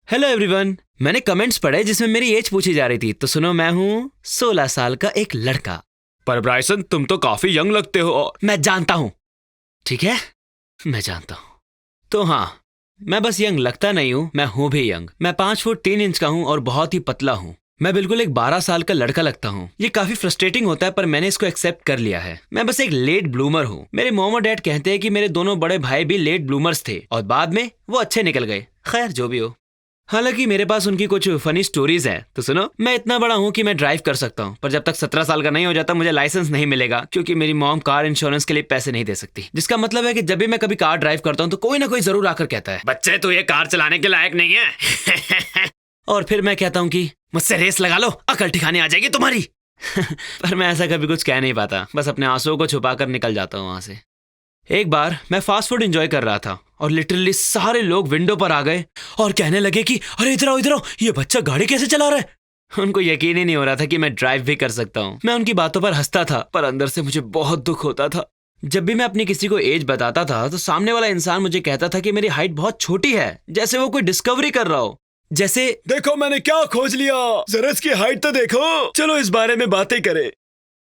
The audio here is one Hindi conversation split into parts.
हेलो एवरीवन, मैंने कमेंट्स पढ़े जिसमें मेरी एज पूछी जा रही थी, तो सुनो, मैं हूँ 16 साल का एक लड़का। पर ब्राइसन, तुम तो काफी यंग लगते हो। मैं जानता हूँ, ठीक है, मैं जानता हूँ। तो हाँ, मैं बस यंग लगता नहीं हूँ, मैं हूँ भी यंग। मैं 5 फुट 3 इंच का हूँ और बहुत ही पतला हूँ। मैं बिल्कुल एक 12 साल का लड़का लगता हूँ। ये काफी फ्रस्ट्रेटिंग होता है, पर मैंने इसको एक्सेप्ट कर लिया है। मैं बस एक लेट ब्लूमर हूँ। मेरे मॉम और डैड कहते हैं कि मेरे दोनों बड़े भाई भी लेट ब्लूमर्स थे और बाद में वो अच्छे निकल गए। खैर, जो भी हो। हालांकि मेरे पास उनकी कुछ फनी स्टोरीज हैं, तो सुनो। मैं इतना बड़ा हूँ कि मैं ड्राइव कर सकता हूँ, पर जब तक 17 साल का नहीं हो जाता मुझे लाइसेंस नहीं मिलेगा, क्योंकि मेरी मॉम कार इंश्योरेंस के लिए पैसे नहीं दे सकती। जिसका मतलब है कि जब भी मैं कभी कार ड्राइव करता हूँ तो कोई ना कोई जरूर आकर कहता है, बच्चे, तू ये कार चलाने के लायक नहीं है। और फिर मैं कहता हूँ कि मुझसे रेस लगा लो, अकल ठिकाने आ जाएगी तुम्हारी। पर मैं ऐसा कभी कुछ कह नहीं पाता, बस अपने आंसुओं को छुपाकर निकल जाता हूँ वहां से। एक बार मैं फास्ट फूड एंजॉय कर रहा था और लिटरली सारे लोग विंडो पर आ गए और कहने लगे कि अरे इधर आओ, ये बच्चा गाड़ी कैसे चला रहा है। उनको यकीन ही नहीं हो रहा था कि मैं ड्राइव भी कर सकता हूँ। मैं उनकी बातों पर हंसता था, पर अंदर से मुझे बहुत दुख होता था। जब भी मैं अपनी किसी को एज बताता था तो सामने वाला इंसान मुझे कहता था कि मेरी हाइट बहुत छोटी है, जैसे वो कोई डिस्कवरी कर रहा हो। जैसे देखो मैंने क्या खोज लिया, जरा इसकी हाइट तो देखो, चलो इस बारे में बातें करें।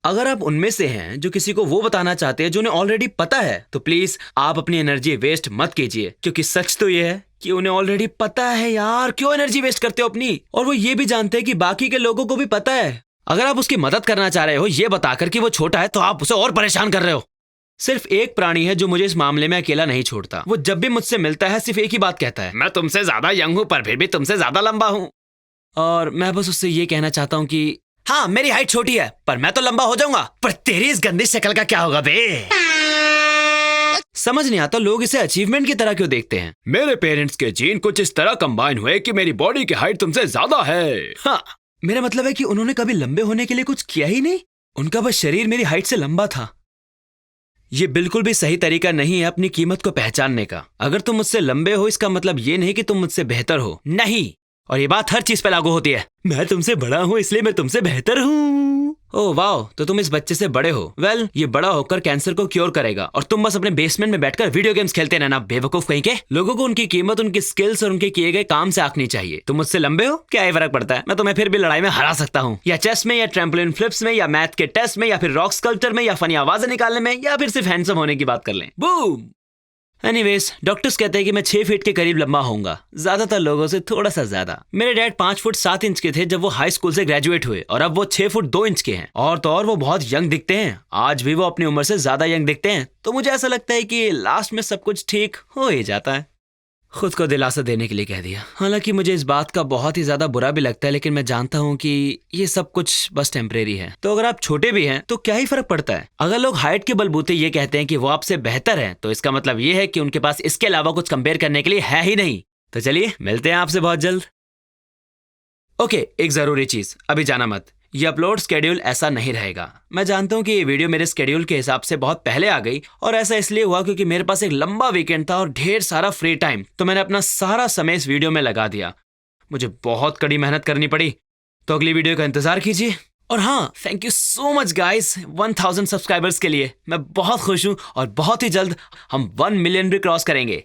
अगर आप उनमें से हैं जो किसी को वो बताना चाहते हैं जो उन्हें ऑलरेडी पता है, तो प्लीज आप अपनी एनर्जी वेस्ट मत कीजिए, क्योंकि सच तो ये है कि उन्हें ऑलरेडी पता है। यार, क्यों एनर्जी वेस्ट करते हो अपनी? और वो ये भी जानते हैं कि बाकी के लोगों को भी पता है। अगर आप उसकी मदद करना चाह रहे हो ये बताकर कि वो छोटा है, तो आप उसे और परेशान कर रहे हो। सिर्फ एक प्राणी है जो मुझे इस मामले में अकेला नहीं छोड़ता। वो जब भी मुझसे मिलता है सिर्फ एक ही बात कहता है, मैं तुमसे ज्यादा यंग हूँ, पर फिर भी तुमसे ज्यादा लंबा हूँ। और मैं बस उससे ये कहना चाहता हूँ कि हाँ, मेरी हाइट छोटी है, पर मैं तो लंबा हो जाऊंगा। पर तेरी इस गंदी शक्ल का क्या होगा बे? समझ नहीं आता लोग इसे अचीवमेंट की तरह क्यों देखते हैं। मेरे पेरेंट्स के जीन कुछ इस तरह कंबाइन हुए कि मेरी बॉडी की हाइट तुमसे ज्यादा है। हाँ, मेरा मतलब है कि उन्होंने कभी लंबे होने के लिए कुछ किया ही नहीं। उनका बस शरीर मेरी हाइट से लंबा था। ये बिल्कुल भी सही तरीका नहीं है अपनी कीमत को पहचानने का। अगर तुम मुझसे लंबे हो इसका मतलब ये नहीं कि तुम मुझसे बेहतर हो, नहीं। और ये बात हर चीज पे लागू होती है। मैं तुमसे बड़ा हूँ इसलिए मैं तुमसे बेहतर हूँ। ओह वाओ, तो तुम इस बच्चे से बड़े हो। वेल, ये बड़ा होकर कैंसर को क्योर करेगा और तुम बस अपने बेसमेंट में बैठकर वीडियो गेम्स खेलते रहना, बेवकूफ कहीं के। लोगों को उनकी कीमत उनकी स्किल्स और उनके किए गए काम से आंकनी चाहिए। तुम मुझसे लंबे हो, क्या ही फर्क पड़ता है? मैं तुम्हें फिर भी लड़ाई में हरा सकता हूँ, या चेस में, या ट्रैम्पोलिन फ्लिप्स में, या मैथ के टेस्ट में, या फिर रॉक स्कल्पचर में, या फनी आवाजें निकालने में, या फिर सिर्फ हैंडसम होने की बात कर लें। बूम। एनीवेज, डॉक्टर्स कहते हैं कि मैं 6 फीट के करीब लंबा होऊंगा, ज्यादातर लोगों से थोड़ा सा ज्यादा। मेरे डैड 5 फुट 7 इंच के थे जब वो हाई स्कूल से ग्रेजुएट हुए, और अब वो 6 फुट 2 इंच के हैं। और तो और वो बहुत यंग दिखते हैं। आज भी वो अपनी उम्र से ज्यादा यंग दिखते हैं। तो मुझे ऐसा लगता है कि लास्ट में सब कुछ ठीक हो ही जाता है। खुद को दिलासा देने के लिए कह दिया। हालांकि मुझे इस बात का बहुत ही ज्यादा बुरा भी लगता है, लेकिन मैं जानता हूँ कि ये सब कुछ बस टेम्परेरी है। तो अगर आप छोटे भी हैं तो क्या ही फर्क पड़ता है? अगर लोग हाइट के बलबूते ये कहते हैं कि वो आपसे बेहतर हैं, तो इसका मतलब ये है कि उनके पास इसके अलावा कुछ कंपेयर करने के लिए है ही नहीं। तो चलिए, मिलते हैं आपसे बहुत जल्द। ओके, एक जरूरी चीज, अभी जाना मत। ये अपलोड स्केड्यूल ऐसा नहीं रहेगा। मैं जानता हूँ कि ये वीडियो मेरे स्केड्यूल के हिसाब से बहुत पहले आ गई, और ऐसा इसलिए हुआ क्योंकि मेरे पास एक लंबा वीकेंड था और ढेर सारा फ्री टाइम, तो मैंने अपना सारा समय इस वीडियो में लगा दिया। मुझे बहुत कड़ी मेहनत करनी पड़ी, तो अगली वीडियो का इंतजार कीजिए। और हाँ, thank you so much guys 1000 subscribers के लिए। मैं बहुत खुश हूँ और बहुत ही जल्द हम 1 मिलियन भी क्रॉस करेंगे।